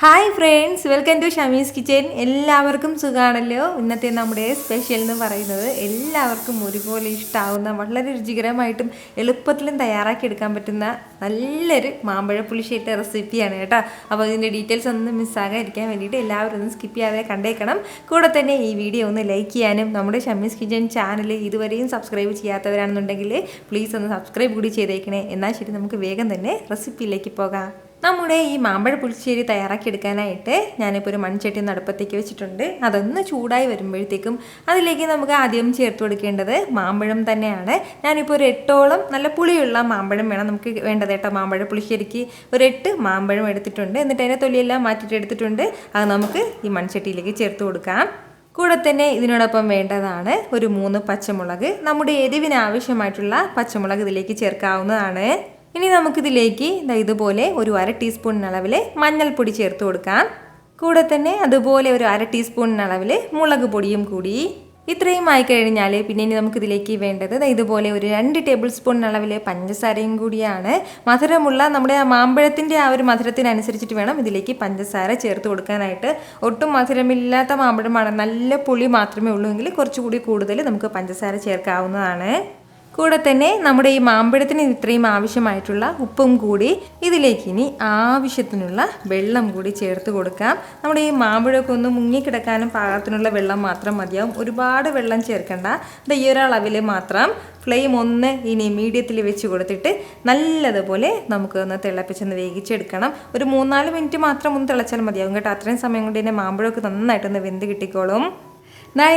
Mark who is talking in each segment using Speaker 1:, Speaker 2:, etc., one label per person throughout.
Speaker 1: Hi friends, welcome to Shami's kitchen. എല്ലാവർക്കും സുഖമാണല്ലോ. ഇന്നത്തെ നമ്മുടെ സ്പെഷ്യൽ എന്ന് പറയുന്നത് എല്ലാവർക്കും ഒരുപോലെ ഇഷ്ടമാവുന്ന വളരെ രുചികരമായിട്ടും എളുപ്പത്തിലും തയ്യാറാക്കി എടുക്കാൻ പറ്റുന്ന നല്ലൊരു മാമ്പഴ പുളിശ്ശേരിയുടെ റെസിപ്പിയാണ് കേട്ടോ. അപ്പോൾ ഇതിൻ്റെ ഡീറ്റെയിൽസ് ഒന്നും മിസ്സാകാതിരിക്കാൻ വേണ്ടിയിട്ട് എല്ലാവരും ഒന്ന് സ്കിപ്പ് ചെയ്യാതെ കണ്ടേക്കണം. കൂടെ തന്നെ ഈ വീഡിയോ ഒന്ന് ലൈക്ക് ചെയ്യാനും നമ്മുടെ ഷമീസ് കിച്ചൻ ചാനൽ ഇതുവരെയും സബ്സ്ക്രൈബ് ചെയ്യാത്തവരാണെന്നുണ്ടെങ്കിൽ പ്ലീസ് ഒന്ന് സബ്സ്ക്രൈബ് കൂടി ചെയ്തേക്കണേ. എന്നാൽ ശരി, നമുക്ക് വേഗം തന്നെ റെസിപ്പിയിലേക്ക് പോകാം. നമ്മുടെ ഈ മാമ്പഴ പുളിശ്ശേരി തയ്യാറാക്കി എടുക്കാനായിട്ട് ഞാനിപ്പോൾ ഒരു മൺചട്ടി അടുപ്പത്തേക്ക് വെച്ചിട്ടുണ്ട്. അതൊന്ന് ചൂടായി വരുമ്പോഴത്തേക്കും അതിലേക്ക് നമുക്ക് ആദ്യം ചേർത്ത് കൊടുക്കേണ്ടത് മാമ്പഴം തന്നെയാണ്. ഞാനിപ്പോൾ ഒരു 8ഓളം നല്ല പുളിയുള്ള മാമ്പഴം വേണം നമുക്ക് വേണ്ടത് കേട്ടോ. മാമ്പഴ പുളിശ്ശേരിക്ക് ഒരു 8 മാമ്പഴം എടുത്തിട്ടുണ്ട്. എന്നിട്ട് അതിൻ്റെ തൊലിയെല്ലാം മാറ്റിയിട്ട് എടുത്തിട്ടുണ്ട്. അത് നമുക്ക് ഈ മൺചട്ടിയിലേക്ക് ചേർത്ത് കൊടുക്കാം. കൂടെ തന്നെ ഇതിനോടൊപ്പം വേണ്ടതാണ് ഒരു 3 പച്ചമുളക്. നമ്മുടെ എരിവിന് ആവശ്യമായിട്ടുള്ള പച്ചമുളക് ഇതിലേക്ക് ചേർക്കാവുന്നതാണ്. ഇനി നമുക്കിതിലേക്ക് ഇതുപോലെ ഒരു 1/2 ടീസ്പൂൺ അളവിൽ മഞ്ഞൾപ്പൊടി ചേർത്ത് കൊടുക്കാം. കൂടെ തന്നെ അതുപോലെ ഒരു 1/2 ടീസ്പൂൺ അളവിൽ മുളക് പൊടിയും കൂടി. ഇത്രയും ആയിക്കഴിഞ്ഞാൽ പിന്നെ ഇനി നമുക്കിതിലേക്ക് വേണ്ടത് ഇതുപോലെ ഒരു 2 ടേബിൾ സ്പൂൺ അളവിൽ പഞ്ചസാരയും കൂടിയാണ്. മധുരമുള്ള നമ്മുടെ മാമ്പഴത്തിൻ്റെ ആ ഒരു മധുരത്തിനനുസരിച്ചിട്ട് വേണം ഇതിലേക്ക് പഞ്ചസാര ചേർത്ത് കൊടുക്കാനായിട്ട്. ഒട്ടും മധുരമില്ലാത്ത മാമ്പഴമാണ്, നല്ല പുളി മാത്രമേ ഉള്ളൂ എങ്കിൽ കുറച്ചുകൂടി കൂടുതൽ നമുക്ക് പഞ്ചസാര ചേർക്കാവുന്നതാണ്. കൂടെ തന്നെ നമ്മുടെ ഈ മാമ്പഴത്തിന് ഇത്രയും ആവശ്യമായിട്ടുള്ള ഉപ്പും കൂടി ഇതിലേക്ക് ഇനി ആവശ്യത്തിനുള്ള വെള്ളം കൂടി ചേർത്ത് കൊടുക്കാം. നമ്മുടെ ഈ മാമ്പഴമൊക്കെ ഒന്ന് മുങ്ങിക്കിടക്കാനും പാകത്തിനുള്ള വെള്ളം മാത്രം മതിയാവും. ഒരുപാട് വെള്ളം ചേർക്കണ്ട. ഈ ഒരളവിൽ മാത്രം ഫ്ലെയിം ഒന്ന് ഇനി മീഡിയത്തിൽ വെച്ച് കൊടുത്തിട്ട് നല്ലതുപോലെ നമുക്കൊന്ന് തിളപ്പിച്ചൊന്ന് വേവിച്ചെടുക്കണം. ഒരു 3-4 മിനിറ്റ് മാത്രം ഒന്ന് തിളച്ചാൽ മതിയാവും കേട്ടോ. അത്രയും സമയം കൊണ്ട് തന്നെ മാമ്പഴമൊക്കെ നന്നായിട്ടൊന്ന് വെന്ത് കിട്ടിക്കോളും.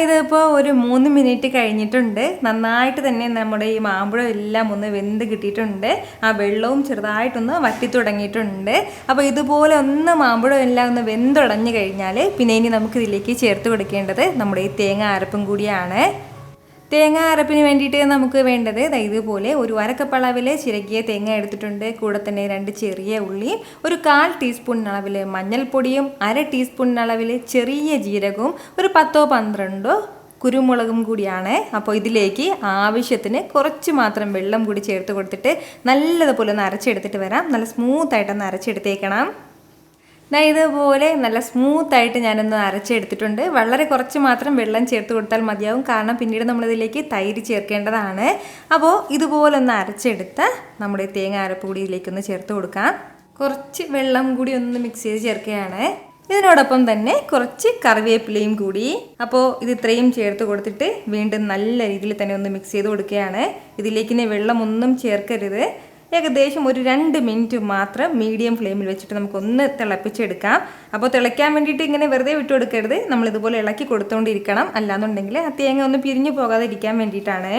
Speaker 1: ഇതിപ്പോൾ ഒരു 3 മിനിറ്റ് കഴിഞ്ഞിട്ടുണ്ട്. നന്നായിട്ട് തന്നെ നമ്മുടെ ഈ മാമ്പഴം എല്ലാം ഒന്ന് വെന്ത് കിട്ടിയിട്ടുണ്ട്. ആ വെള്ളവും ചെറുതായിട്ടൊന്ന് വറ്റി തുടങ്ങിയിട്ടുണ്ട്. അപ്പോൾ ഇതുപോലെ ഒന്ന് മാമ്പഴം എല്ലാം ഒന്ന് വെന്തുടഞ്ഞു കഴിഞ്ഞാൽ പിന്നെ ഇനി നമുക്കിതിലേക്ക് ചേർത്ത് കൊടുക്കേണ്ടത് നമ്മുടെ ഈ തേങ്ങ അരപ്പും കൂടിയാണ്. തേങ്ങ അരപ്പിന് വേണ്ടിയിട്ട് നമുക്ക് വേണ്ടത് ഇതുപോലെ ഒരു 1/2 കപ്പ് അളവിൽ ചിരകിയ തേങ്ങ എടുത്തിട്ടുണ്ട്. കൂടെ തന്നെ 2 ചെറിയ ഉള്ളിയും ഒരു 1/4 ടീസ്പൂൺ അളവിൽ മഞ്ഞൾപ്പൊടിയും 1/2 ടീസ്പൂൺ അളവിൽ ചെറിയ ജീരകവും ഒരു 10-12 കുരുമുളകും കൂടിയാണ്. അപ്പോൾ ഇതിലേക്ക് ആവശ്യത്തിന് കുറച്ച് മാത്രം വെള്ളം കൂടി ചേർത്ത് കൊടുത്തിട്ട് നല്ലതുപോലെ ഒന്ന് അരച്ചെടുത്തിട്ട് വരാം. നല്ല സ്മൂത്തായിട്ടൊന്ന് അരച്ചെടുത്തേക്കണം. ഇതുപോലെ നല്ല സ്മൂത്തായിട്ട് ഞാനൊന്ന് അരച്ചെടുത്തിട്ടുണ്ട്. വളരെ കുറച്ച് മാത്രം വെള്ളം ചേർത്ത് കൊടുത്താൽ മതിയാവും, കാരണം പിന്നീട് നമ്മളിതിലേക്ക് തൈര് ചേർക്കേണ്ടതാണ്. അപ്പോൾ ഇതുപോലെ ഒന്ന് അരച്ചെടുത്ത നമ്മുടെ തേങ്ങ അരപ്പ് കൂടി ഇതിലേക്കൊന്ന് ചേർത്ത് കൊടുക്കാം. കുറച്ച് വെള്ളം കൂടി ഒന്ന് മിക്സ് ചെയ്ത് ചേർക്കുകയാണ്. ഇതിനോടൊപ്പം തന്നെ കുറച്ച് കറിവേപ്പിലയും കൂടി. അപ്പോൾ ഇത് ഇത്രയും ചേർത്ത് കൊടുത്തിട്ട് വീണ്ടും നല്ല രീതിയിൽ തന്നെ ഒന്ന് മിക്സ് ചെയ്ത് കൊടുക്കുകയാണ്. ഇതിലേക്ക് വെള്ളം ഒന്നും ചേർക്കരുത്. ഏകദേശം ഒരു 2 മിനിറ്റ് മാത്രം മീഡിയം ഫ്ലെയിമിൽ വെച്ചിട്ട് നമുക്കൊന്ന് തിളപ്പിച്ചെടുക്കാം. അപ്പോൾ തിളയ്ക്കാൻ വേണ്ടിയിട്ട് ഇങ്ങനെ വെറുതെ വിട്ടു കൊടുക്കരുത്, നമ്മളിതുപോലെ ഇളക്കി കൊടുത്തുകൊണ്ടിരിക്കണം. അല്ലാന്നുണ്ടെങ്കിൽ ആ തേങ്ങ ഒന്ന് പിരിഞ്ഞു പോകാതെ ഇരിക്കാൻ വേണ്ടിയിട്ടാണ്.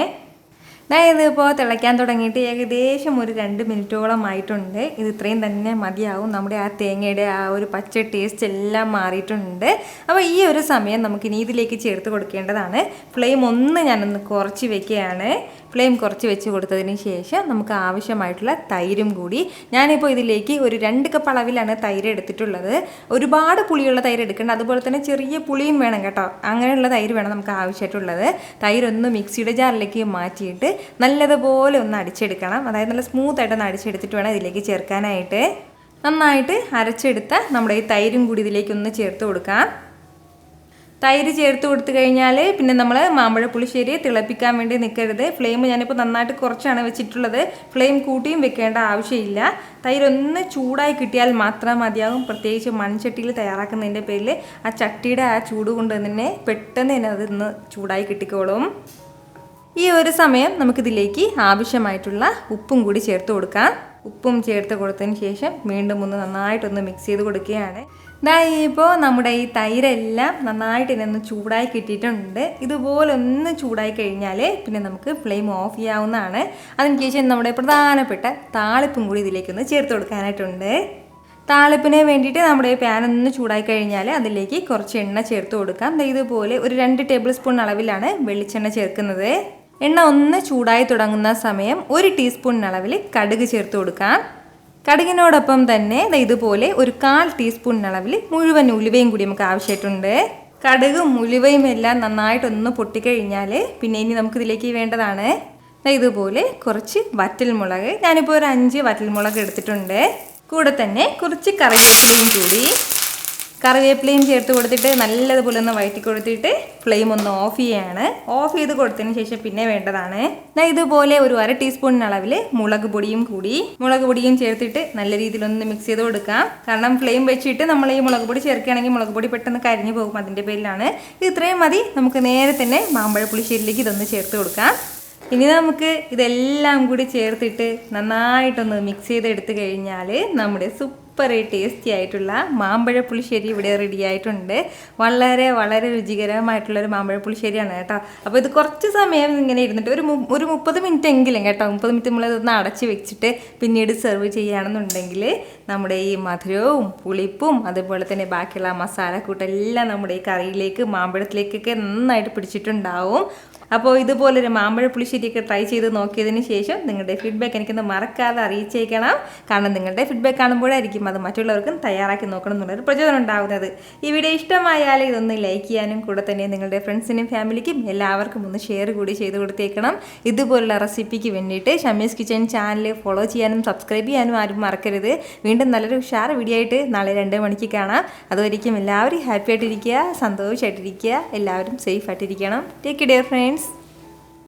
Speaker 1: ഇതിപ്പോൾ തിളയ്ക്കാൻ തുടങ്ങിയിട്ട് ഏകദേശം ഒരു 2 മിനിറ്റോളം ആയിട്ടുണ്ട്. ഇത് ഇത്രയും തന്നെ മതിയാവും. നമ്മുടെ ആ തേങ്ങയുടെ ആ ഒരു പച്ച ടേസ്റ്റ് എല്ലാം മാറിയിട്ടുണ്ട്. അപ്പോൾ ഈ ഒരു സമയം നമുക്കിനി ഇതിലേക്ക് ചേർത്ത് കൊടുക്കേണ്ടതാണ്. ഫ്ലെയിം ഒന്ന് ഞാനൊന്ന് കുറച്ച് വെക്കുകയാണ്. ഫ്ലെയിം കുറച്ച് വെച്ച് കൊടുത്തതിന് ശേഷം നമുക്ക് ആവശ്യമായിട്ടുള്ള തൈരും കൂടി. ഞാനിപ്പോൾ ഇതിലേക്ക് ഒരു 2 കപ്പ് അളവിലാണ് തൈര് എടുത്തിട്ടുള്ളത്. ഒരുപാട് പുളിയുള്ള തൈര് എടുക്കേണ്ട, അതുപോലെ തന്നെ ചെറിയ പുളിയും വേണം കേട്ടോ. അങ്ങനെയുള്ള തൈര് വേണം നമുക്ക് ആവശ്യമായിട്ടുള്ളത്. തൈരൊന്ന് മിക്സിയുടെ ജാറിലേക്ക് മാറ്റിയിട്ട് നല്ലതുപോലെ ഒന്ന് അടിച്ചെടുക്കണം. അതായത് നല്ല സ്മൂത്തായിട്ടൊന്ന് അടിച്ചെടുത്തിട്ട് വേണം ഇതിലേക്ക് ചേർക്കാനായിട്ട്. നന്നായിട്ട് അരച്ചെടുത്ത നമ്മുടെ ഈ തൈരും കൂടി ഇതിലേക്കൊന്ന് ചേർത്ത് കൊടുക്കാം. തൈര് ചേർത്ത് കൊടുത്തു കഴിഞ്ഞാൽ പിന്നെ നമ്മൾ മാമ്പഴ പുളിശ്ശേരി തിളപ്പിക്കാൻ വേണ്ടി നിൽക്കരുത്. ഫ്ലെയിം ഞാനിപ്പോൾ നന്നായിട്ട് കുറച്ചാണ് വെച്ചിട്ടുള്ളത്. ഫ്ലെയിം കൂട്ടിയും വെക്കേണ്ട ആവശ്യമില്ല. തൈരൊന്ന് ചൂടായി കിട്ടിയാൽ മാത്രം മതിയാകും. പ്രത്യേകിച്ച് മൺചട്ടിയിൽ തയ്യാറാക്കുന്നതിൻ്റെ പേരിൽ ആ ചട്ടിയുടെ ആ ചൂട് കൊണ്ട് തന്നെ പെട്ടെന്ന് തന്നെ അതൊന്ന് ചൂടായി കിട്ടിക്കോളും. ഈ ഒരു സമയം നമുക്കിതിലേക്ക് ആവശ്യമായിട്ടുള്ള ഉപ്പും കൂടി ചേർത്ത് കൊടുക്കാം. ഉപ്പും ചേർത്ത് കൊടുത്തതിന് ശേഷം വീണ്ടും ഒന്ന് നന്നായിട്ടൊന്ന് മിക്സ് ചെയ്ത് കൊടുക്കുകയാണ്. ഇപ്പോൾ നമ്മുടെ ഈ തൈരെല്ലാം നന്നായിട്ട് ഇതിനൊന്ന് ചൂടായി കിട്ടിയിട്ടുണ്ട്. ഇതുപോലെ ഒന്ന് ചൂടായി കഴിഞ്ഞാൽ പിന്നെ നമുക്ക് ഫ്ലെയിം ഓഫ് ചെയ്യാവുന്നതാണ്. അതിനുശേഷം നമ്മുടെ പ്രധാനപ്പെട്ട താളിപ്പും കൂടി ഇതിലേക്കൊന്ന് ചേർത്ത് കൊടുക്കാനായിട്ടുണ്ട്. താളിപ്പിന് വേണ്ടിയിട്ട് നമ്മുടെ പാൻ ഒന്ന് ചൂടായി കഴിഞ്ഞാൽ അതിലേക്ക് കുറച്ച് എണ്ണ ചേർത്ത് കൊടുക്കാം. ഇതുപോലെ ഒരു 2 ടേബിൾ സ്പൂൺ അളവിലാണ് വെളിച്ചെണ്ണ ചേർക്കുന്നത്. എണ്ണ ഒന്ന് ചൂടായി തുടങ്ങുന്ന സമയം 1 ടീസ്പൂൺ അളവിൽ കടുക് ചേർത്ത് കൊടുക്കാം. കടുകിനോടൊപ്പം തന്നെ ഇതുപോലെ ഒരു 1/4 ടീസ്പൂൺ അളവിൽ മുഴുവൻ ഉലുവയും കൂടി നമുക്ക് ആവശ്യമായിട്ടുണ്ട്. കടുകും ഉലുവയും എല്ലാം നന്നായിട്ടൊന്ന് പൊട്ടിക്കഴിഞ്ഞാൽ പിന്നെ ഇനി നമുക്കിതിലേക്ക് വേണ്ടതാണ് ഇതുപോലെ കുറച്ച് വറ്റൽമുളക്. ഞാനിപ്പോൾ ഒരു 5 വറ്റൽമുളക് എടുത്തിട്ടുണ്ട്. കൂടെ തന്നെ കുറച്ച് കറിവേപ്പിലയും കൂടി. കറിവേപ്പിലയും ചേർത്ത് കൊടുത്തിട്ട് നല്ലതുപോലെ ഒന്ന് വഴറ്റി കൊടുത്തിട്ട് ഫ്ലെയിം ഒന്ന് ഓഫ് ചെയ്യാണ്. ഓഫ് ചെയ്ത് കൊടുത്തതിന് ശേഷം പിന്നെ വേണ്ടതാണ് ഇതുപോലെ ഒരു 1/2 ടീസ്പൂൺ അളവിൽ മുളക് പൊടിയും ചേർത്തിട്ട് നല്ല രീതിയിൽ ഒന്ന് മിക്സ് ചെയ്ത് കൊടുക്കാം. കാരണം ഫ്ലെയിം വെച്ചിട്ട് നമ്മൾ ഈ മുളക് പൊടി ചേർക്കുകയാണെങ്കിൽ മുളക് പൊടി പെട്ടെന്ന് കരിഞ്ഞു പോകും. അതിൻ്റെ പേരിലാണ്. ഇത്രയും മതി. നമുക്ക് നേരെ തന്നെ മാമ്പഴ പുളിശ്ശേരിയിലേക്ക് ഇതൊന്ന് ചേർത്ത് കൊടുക്കാം. ഇനി നമുക്ക് ഇതെല്ലാം കൂടി ചേർത്തിട്ട് നന്നായിട്ടൊന്ന് മിക്സ് ചെയ്തെടുത്ത് കഴിഞ്ഞാൽ നമ്മുടെ സൂപ്പർ ടേസ്റ്റി ആയിട്ടുള്ള മാമ്പഴ പുളിശ്ശേരി ഇവിടെ റെഡി ആയിട്ടുണ്ട്. വളരെ വളരെ രുചികരമായിട്ടുള്ളൊരു മാമ്പഴ പുളിശ്ശേരിയാണ് കേട്ടോ. അപ്പോൾ ഇത് കുറച്ച് സമയം ഇങ്ങനെ ഇരുന്നിട്ട് ഒരു 30 മിനിറ്റ് എങ്കിലും കേട്ടോ, 30 മിനിറ്റ് നമ്മളിതൊന്ന് അടച്ച് വെച്ചിട്ട് പിന്നീട് സെർവ് ചെയ്യുകയാണെന്നുണ്ടെങ്കിൽ നമ്മുടെ ഈ മധുരവും പുളിപ്പും അതുപോലെ തന്നെ ബാക്കിയുള്ള മസാലക്കൂട്ടെല്ലാം നമ്മുടെ ഈ കറിയിലേക്ക് മാമ്പഴത്തിലേക്കൊക്കെ നന്നായിട്ട് പിടിച്ചിട്ടുണ്ടാവും. അപ്പോൾ ഇതുപോലൊരു മാമ്പഴ പുളിശ്ശേരിയൊക്കെ ട്രൈ ചെയ്ത് നോക്കിയതിന് ശേഷം നിങ്ങളുടെ ഫീഡ്ബാക്ക് എനിക്കൊന്ന് മറക്കാതെ അറിയിച്ചേക്കണം. കാരണം നിങ്ങളുടെ ഫീഡ്ബാക്ക് കാണുമ്പോഴായിരിക്കും അത് മറ്റുള്ളവർക്കും തയ്യാറാക്കി നോക്കണം എന്നുള്ളൊരു പ്രചോദനം ഉണ്ടാകുന്നത്. ഈ വീഡിയോ ഇഷ്ടമായാൽ ഇതൊന്ന് ലൈക്ക് ചെയ്യാനും കൂടെ തന്നെ നിങ്ങളുടെ ഫ്രണ്ട്സിനും ഫാമിലിക്കും എല്ലാവർക്കും ഒന്ന് ഷെയർ കൂടി ചെയ്ത് കൊടുത്തേക്കണം. ഇതുപോലുള്ള റെസിപ്പിക്ക് വേണ്ടിയിട്ട് ഷമീസ് കിച്ചൻ ചാനൽ ഫോളോ ചെയ്യാനും സബ്സ്ക്രൈബ് ചെയ്യാനും ആരും മറക്കരുത്. വീണ്ടും നല്ലൊരു ഉഷാർ വീഡിയോ ആയിട്ട് നാളെ 2 മണിക്ക് കാണാം. അതുവരെയ്ക്കും എല്ലാവരും ഹാപ്പി ആയിട്ടിരിക്കുക, സന്തോഷമായിട്ടിരിക്കുക, എല്ലാവരും സേഫ് ആയിട്ടിരിക്കണം. Take care friends.